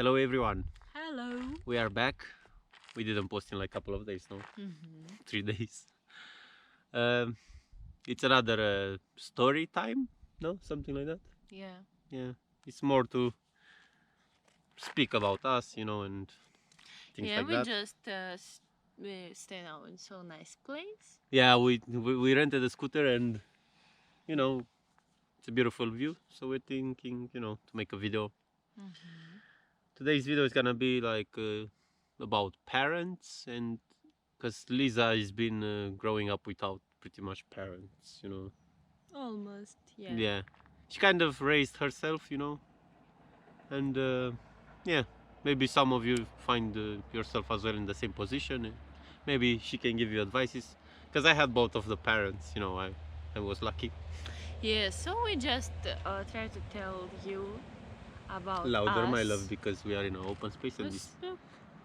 Hello everyone, Hello. we are back. We didn't post in like a couple of days, no? 3 days. Um, it's another story time, no? Something like that. Yeah. Yeah, it's more to speak about us, and things Yeah, like we that. just we stay now in so nice place. Yeah, we rented a scooter and, it's a beautiful view. So we're thinking, to make a video. Today's video is gonna be like about parents, and because Lisa has been growing up without pretty much parents. Almost. Yeah. Yeah, she kind of raised herself, and yeah, maybe some of you find yourself as well in the same position. Maybe she can give you advices, because I had both of the parents. I was lucky. Yeah. So we just try to tell you about Louder, my love, us. because we are in an open space and this. Spoke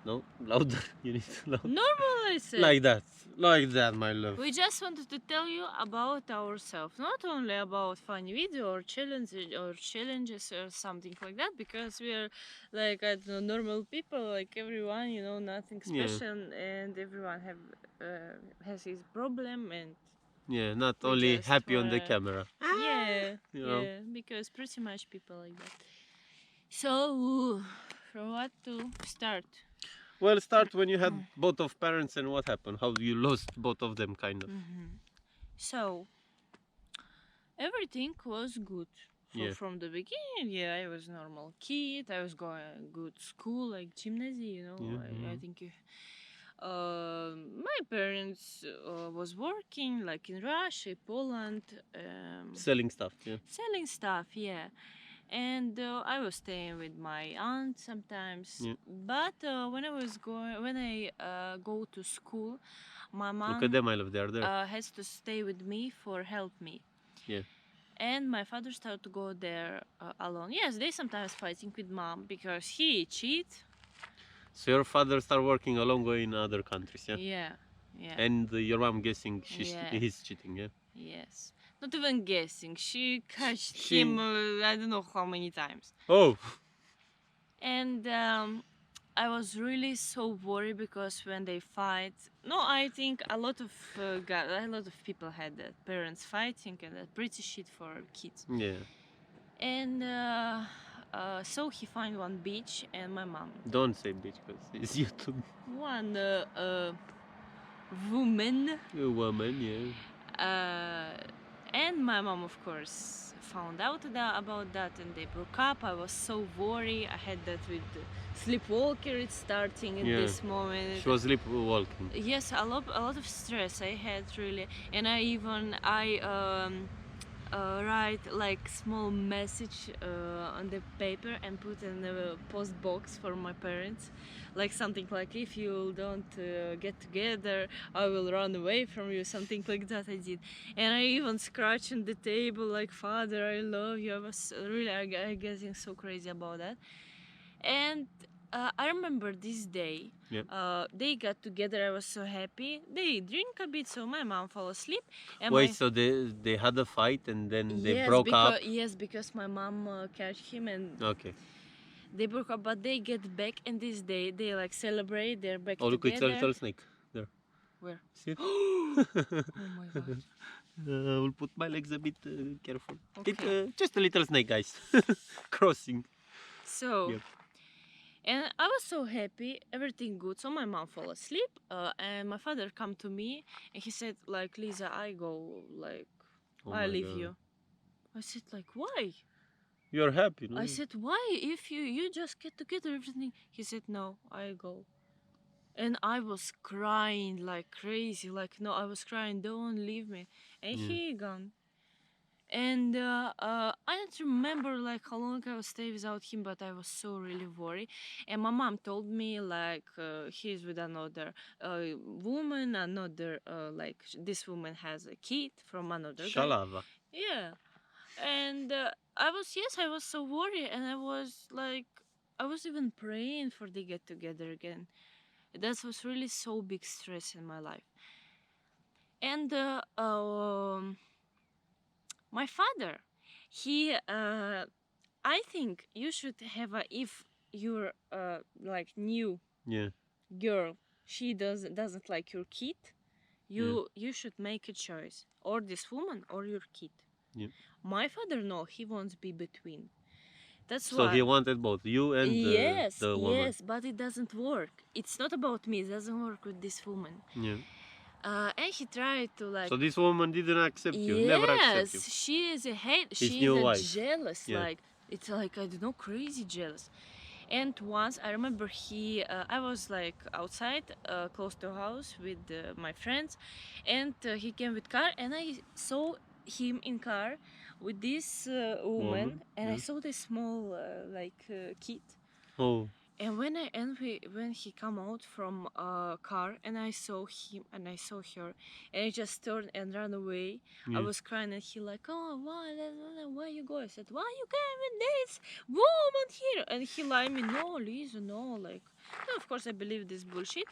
No, louder. You need to loud. normal, I said. Like that, my love. We just wanted to tell you about ourselves, not only about funny video or challenges or something like that, because we are like I don't know, normal people, like everyone, nothing Yeah. special, and everyone has his problem, and Yeah, not we only just happy on the wanna, camera. yeah, You know. yeah, because pretty much people like that. So, from what to start? Well, start when you had both of parents and what happened. How you lost both of them, kind of. So, everything was good. Yeah. From the beginning, yeah, I was normal kid. I was going good school, like gymnasium. Yeah. I think my parents was working like in Russia, Poland, Selling stuff. Yeah. selling stuff. Yeah, and I was staying with my aunt sometimes. Yeah. But when I go to school, my Look at mom them, I love. They are there. has to stay with me for help me. Yeah. And my father started to go there alone. Yes, they sometimes fighting with mom because he cheat. So your father start working alone, going in other countries, yeah. Yeah, yeah. And your mom guessing Yeah. he's cheating, yeah. Yes. Not even guessing. She catched She- him I don't know how many times. Oh. And I was really so worried because when they fight, no, I think a lot of people had that parents fighting and that pretty shit for kids. Yeah. And so he find one beach and my mom. Don't say bitch, because it's YouTube. One woman. A woman, yeah. And my mom, of course, found out about that and they broke up. I was so worried. I had that with sleepwalker. It's starting in Yeah. this moment. She was sleepwalking. Yes, a lot of stress I had really, and I write like small message on the paper and put in the post box for my parents, like something like if you don't get together I will run away from you, something like that I did. And I even scratched on the table like father I love you. I was really I getting so crazy about that. And I remember this day. Yeah. They got together. I was so happy. They drink a bit, so my mom fell asleep. And Wait, so they had a fight and then they yes, broke up? Yes, because my mom catch him and Okay. they broke up. But they get back, and this day they like celebrate. They're back Oh, look, it's a together. little snake there. Where? See it? Oh my god. I will put my legs a bit careful. Okay. Just a little snake, guys. Crossing. So. Yep. And I was so happy, everything good. So my mom fell asleep, and my father come to me, and he said, like, Lisa, I go, like, Oh I my leave God. you. I said, like, why? You're happy, no? I said, why? If you just get together, everything. He said, no, I go. And I was crying like crazy, like, no, I was crying, don't leave me. And Yeah. he gone. And I don't remember like how long I was stay without him, but I was so really worried. And my mom told me like he's with another woman, another like this woman has a kid from another guy. Shalava. Yeah, and I was so worried, and I was like, I was even praying for they get together again. That was really so big stress in my life. And my father, he I think you should have a, if your like new Yeah. girl, she doesn't like your kid, you should make a choice, or this woman or your kid. Yeah. My father, no, he wants to be between. That's So why. he wanted both you and Yes, the woman. yes, but it doesn't work. It's not about me. It doesn't work with this woman. Yeah. And he tried to like. So this woman didn't accept you. Never accept you. Yes, she is a hate. His She is new a wife. jealous. Yeah. Like it's like I don't know, crazy jealous. And once I remember I was like outside, close to a house with my friends, and he came with car, and I saw him in car with this woman, and I yeah. saw this small kid. Oh. And when he come out from a car, and I saw him and I saw her, and I just turned and ran away. Yeah. I was crying, and he like, oh, why you go? I said, why you came with this woman here? And he like me, no, Lisa, no, like, no, of course I believe this bullshit.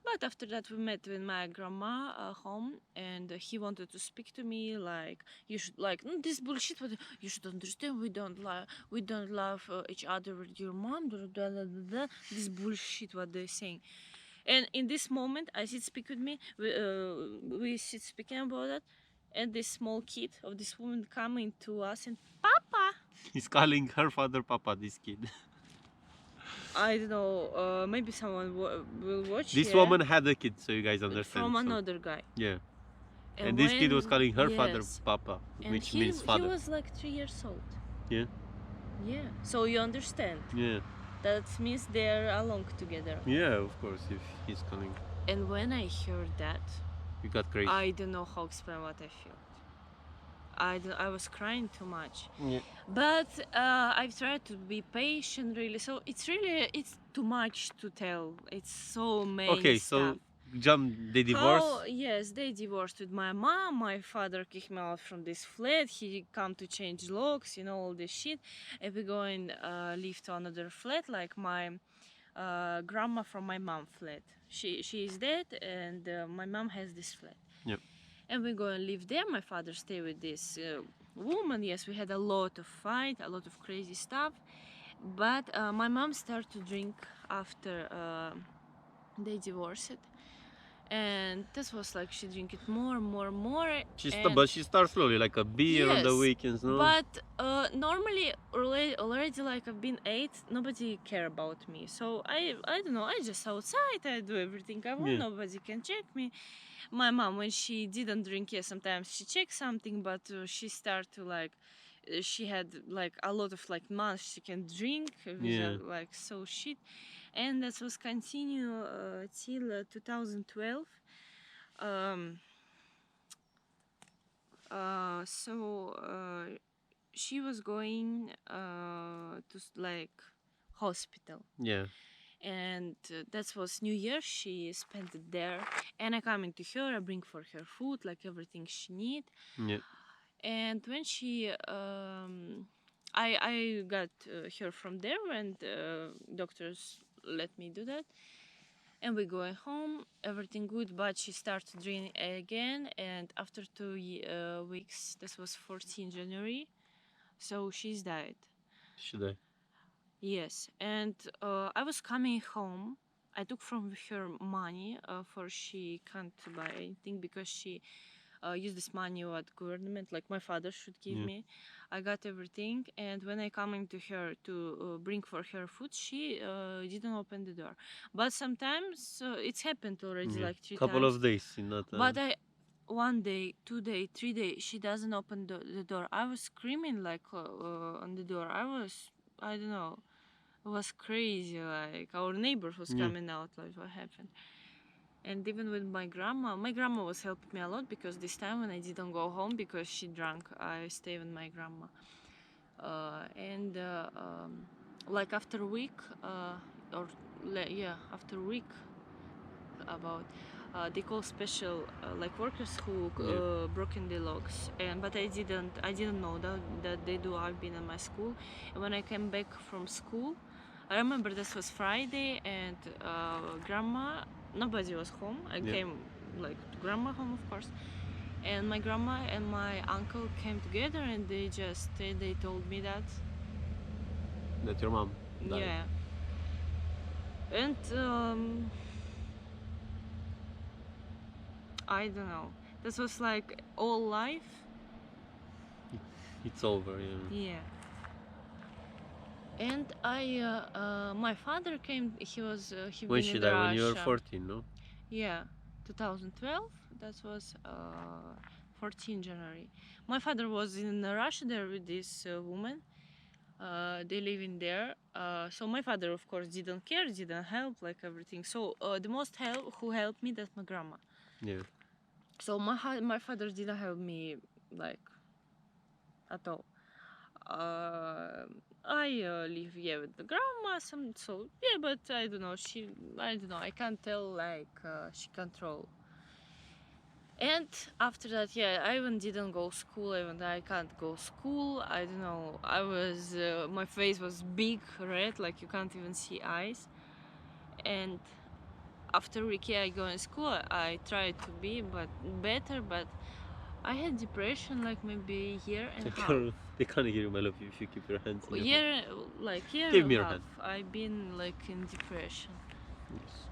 But after that we met with my grandma home, and he wanted to speak to me like, you should like, no, this bullshit. But you should understand, we don't love each other with your mom. Blah, blah, blah, blah. This bullshit what they're saying. And in this moment, I sit speak with me. We sit speaking about that, and this small kid of this woman coming to us and Papa. He's calling her father Papa, this kid. I don't know. Maybe someone will watch. This here woman had a kid, so you guys understand. from so- another guy. Yeah. And this kid was calling her father yes. Papa, And which he, means father. He was like 3 years old. Yeah. Yeah. So you understand. Yeah. That means they're along together. Yeah, of course, if he's calling. And when I heard that, You got crazy. I don't know how to explain what I felt. I was crying too much. Yeah. But I've tried to be patient, really. So it's too much to tell. It's so many Okay, stuff. so they divorced. How, yes, they divorced with my mom. My father kicked me out from this flat. He come to change locks, all this shit. And we go and live to another flat, like my grandma from my mom flat. She is dead, and my mom has this flat. Yep. And we go and live there. My father stay with this woman. Yes, we had a lot of fight, a lot of crazy stuff. But my mom started to drink after they divorced. And this was like she drink it more. But she starts slowly, like a beer on the Yes, weekends, no? But normally already like I've been 8, nobody care about me. So I don't know, I just outside, I do everything I want, Yeah. nobody can check me. My mom, when she didn't drink, yeah, sometimes she checked something, but she start to like, she had like a lot of like months she can drink, Yeah. like so shit. And that was continue till 2012. She was going to like hospital, Yeah. and that was New Year. She spent it there, and I come into her. I bring for her food, like everything she need. Yeah. And when she, I got her from there, and doctors let me do that. And we going home, everything good, but she started drinking again, and after 2 weeks, this was 14 January, so she's died. Should I? Yes, and I was coming home. I took from her money for she can't buy anything because she used this money what government, like my father should give Yeah. me. I got everything, and when I coming to her to bring for her food, she didn't open the door. But sometimes it's happened already, Yeah. like 3 Couple times. of days in that. But 1 day, 2 day, 3 days, she doesn't open the door. I was screaming like on the door. I don't know, it was crazy. Like our neighbor was Yeah. coming out. Like what happened? And even with my grandma was helping me a lot, because this time when I didn't go home because she drank, I stayed with my grandma. Like after a week, after a week, about they call special like workers who broken the locks, but I didn't know that they do. I've been in my school, and when I came back from school, I remember this was Friday, and grandma, nobody was home. I came like to grandma home, of course, and my grandma and my uncle came together, and they told me that That your mom died. yeah, And I don't know. This was like all life. It's over. Yeah. Yeah. And my father came. He When been she in died? When you were Russia. 14, no? Yeah, 2012. That was 14 January. My father was in Russia there with this woman. They live in there. So my father, of course, didn't care, didn't help, like everything. So the most help who helped me, that's my grandma. Yeah. So my father didn't help me like at all. Uh, I live with the grandma. So yeah, but I don't know. I don't know. I can't tell like she control. And after that, yeah, I even didn't go school. Even I can't go school. I don't know. My face was big, red, like you can't even see eyes. And after Ricky, I go in school. I tried to be but better, but I had depression like maybe a year and a half. They can't hear you, my love, if you keep your hands in your mouth. Year Give and me a your half. hand. I've been like in depression. Yes.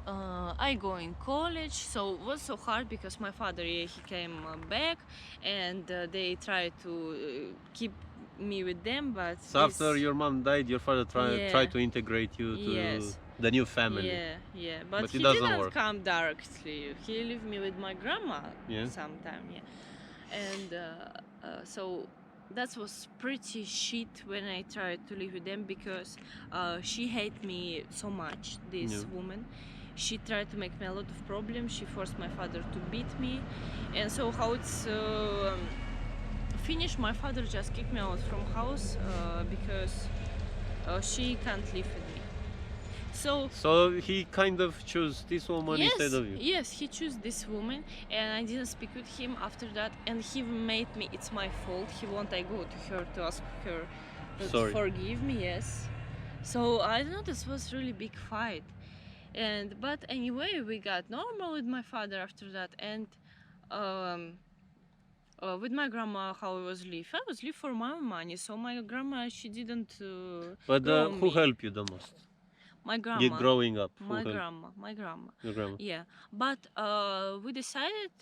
I go in college, so it was so hard because my father he came back, and they tried to keep me with them, but So after your mom died, your father tried to integrate you to yes, the new family. yeah, But he it doesn't didn't work. come directly. He left me with my grandma Yeah. sometime, yeah, and so that was pretty shit when I tried to live with them because she hated me so much. This Yeah. woman, she tried to make me a lot of problems. She forced my father to beat me, and so how it's finished, my father just kicked me out from house because she can't live with me. So he kind of chose this woman instead of you. Yes, he chose this woman, and I didn't speak with him after that. And he made me. It's my fault. He want I go to her to ask her to Sorry. forgive me. Yes. So I don't know. This was really big fight, but anyway, we got normal with my father after that, and um, with my grandma, how I was live for my money. So my grandma, she didn't But grow who me. helped you the most? My grandma. Growing up, who My helped? grandma. Your grandma. Yeah, but we decided,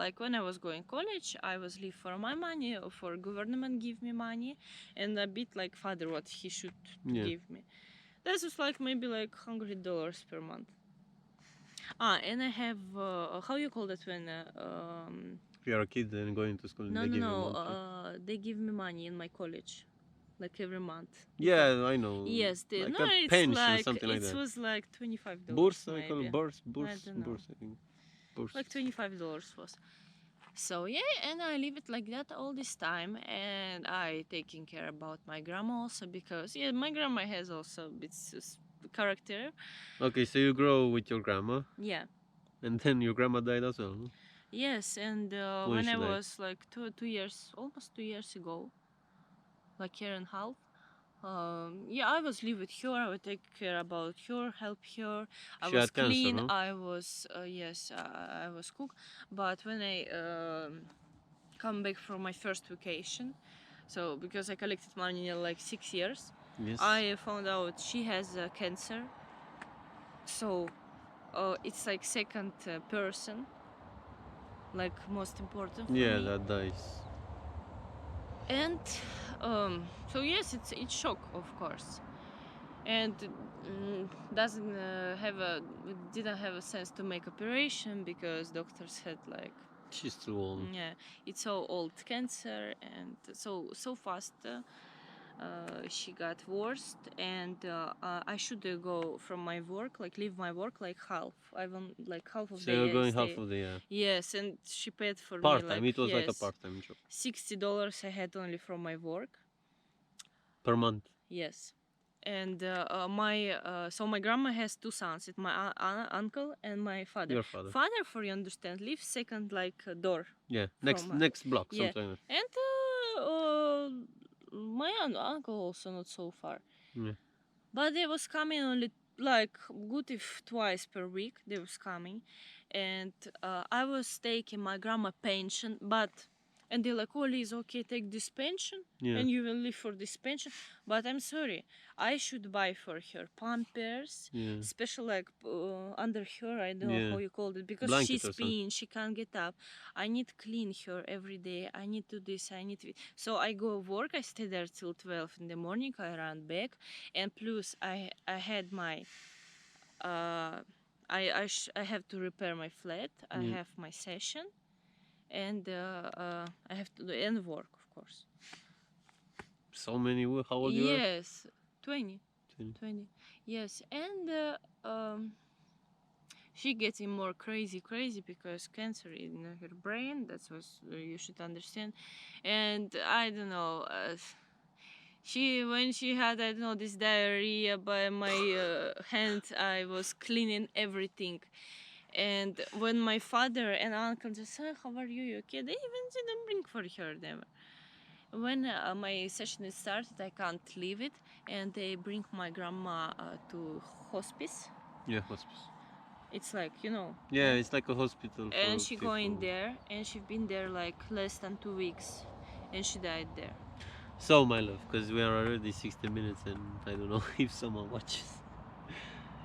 like when I was going college, I was live for my money, for government give me money, and a bit like father what he should Yeah. give me. That was like maybe like $100 per month. And I have how you call that when If you're a kid and going to school, no they no give you no monthly. they give me money in my college, like every month. Yeah, I know. Yes, Like no, a it's pension, like something like it that. was like $25 Bourse, I call maybe. it bourse, I don't know. I think. Bourse. Like $25 was. So yeah, and I leave it like that all this time, and I taking care about my grandma also because yeah, my grandma has also bits character. Okay, so you grow with your grandma, Yeah. and then your grandma died as well. Huh? Yes, and When when she I died. was like 2 years, almost 2 years ago, like year and a half. Yeah, I was live with her. I would take care about her, help her. I She was had cancer, clean. no? I was yes, I was cook. But when I come back from my first vacation, so because I collected money in like 6 years, Yes. I found out she has cancer. So it's like second person, like most important for Yeah, me. that dies. And so yes, it's shock, of course, and doesn't have a didn't have a sense to make operation because doctors had like She's too old. yeah, it's so old cancer, and so fast she got worse, and I should go from my work, like leave my work like half. I want like half of So the you're day going stay. half of the year. Yes, and she paid for me Part time. like It was like a yes, part-time job $60 I had only from my work. per month. Yes, and my grandma has two sons. It's my uncle and my father. Your father. Father, for you understand, lives second like door. Yeah. From, Next block, yeah, something like and my uncle also not so far, that. Yeah. but they was coming only like good if twice per week they was coming, and I was taking my grandma pension, but and they're like, oh Liz, okay, take this pension Yeah. and you will live for this pension. But I'm sorry, I should buy for her pampers, Yeah. special like under her, I don't know Yeah. how you call it, because Blanket she's or something. peeing, she can't get up. I need to clean her every day, I need to do this, I need to. So I go work, I stay there till 12 in the morning, I run back, and plus I had my I have to repair my flat, I Yeah. have my session, and I have to do and work, of course. So many. How old you are? Yes, 20. 20. 20. Yes, and she getting more crazy because cancer in her brain. That's what you should understand. And I don't know. She when she had, I don't know, this diarrhea by my hand, I was cleaning everything. And when my father and uncle just said, "How are you? You okay?" They even didn't bring for her never. When my session is started, I can't leave it, and they bring my grandma to hospice. Yeah, hospice. It's like, you know. Yeah, it's like a hospital for And she people. going there, and she been there like less than 2 weeks, and she died there. So, my love, because we are already 60 minutes and I don't know if someone watches.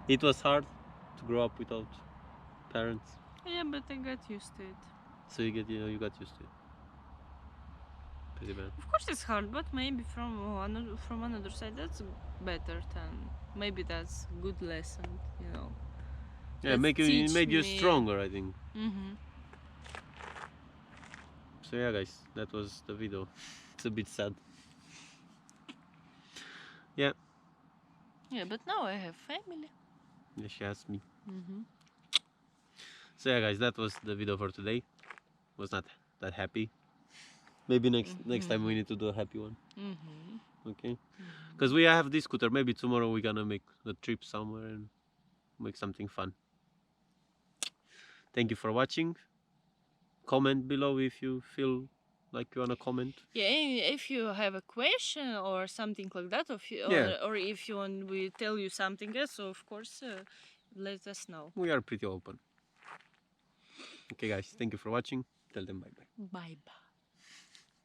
It was hard to grow up without parents, Yeah, but I got used to it. so you got used to it. Pretty bad. Of course, it's hard, but maybe from another side, that's better than maybe that's good lesson, you know. Yeah, That it teach made you me- stronger, I think. Mm-hmm. So yeah, guys, that was the video. It's a bit sad. Yeah. Yeah, but now I have family. Yeah, she asked me. Mm-hmm. So yeah, guys, that was the video for today. Was not that happy. Maybe next time we need to do a happy one. Mm-hmm. Okay. Because we have this scooter. Maybe tomorrow we're gonna make a trip somewhere and make something fun. Thank you for watching. Comment below if you feel like you wanna comment. Yeah, and if you have a question or something like that, Yeah. or if you want we tell you something else, so of course let us know. We are pretty open. Okay, guys. Thank you for watching. Tell them bye bye. Bye bye.